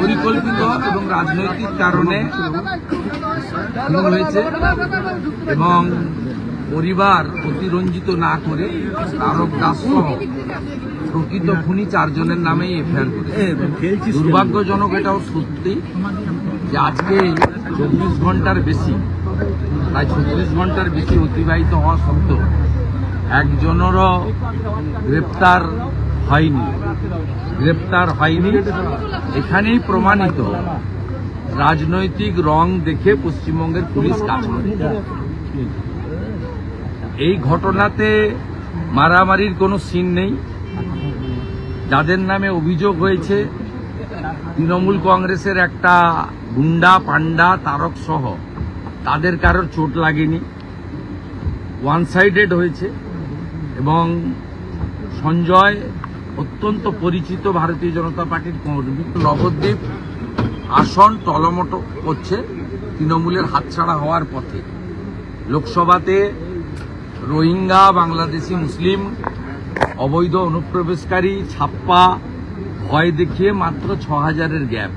পরিকল্পিত এবং রাজনৈতিক কারণে খুন হয়েছে এবং পরিবার অতিরঞ্জিত না করে তারক দাস সহ প্রকৃত খুনি 4 জনের নামেই এফআইআর করেছে। দুর্ভাগ্যজনক এটাও সত্যি যে আজকে 24 ঘন্টার বেশি, প্রায় 36 ঘন্টার বেশি অতিবাহিত হওয়া সত্ত্বেও একজনেরও গ্রেপ্তার হয়নি। এখানেই প্রমাণিত রাজনৈতিক রং দেখে পশ্চিমবঙ্গের পুলিশ কাজ করে। এই ঘটনাতে মারামারির কোনো সিন নেই। যাদের নামে অভিযোগ হয়েছে তৃণমূল কংগ্রেসের একটা গুন্ডা পান্ডা তারক সহ, তাদের কারোর চোট লাগেনি, ওয়ান সাইডেড হয়েছে এবং সঞ্জয় অত্যন্ত পরিচিত ভারতীয় জনতা পার্টির কর্মী। নবদ্বীপ আসন টলমটো করছে তৃণমূলের হাতছাড়া হওয়ার পথে। লোকসভাতে রোহিঙ্গা, বাংলাদেশি মুসলিম, অবৈধ অনুপ্রবেশকারী, ছাপ্পা ভয় দেখিয়ে মাত্র 6000-এর গ্যাপ।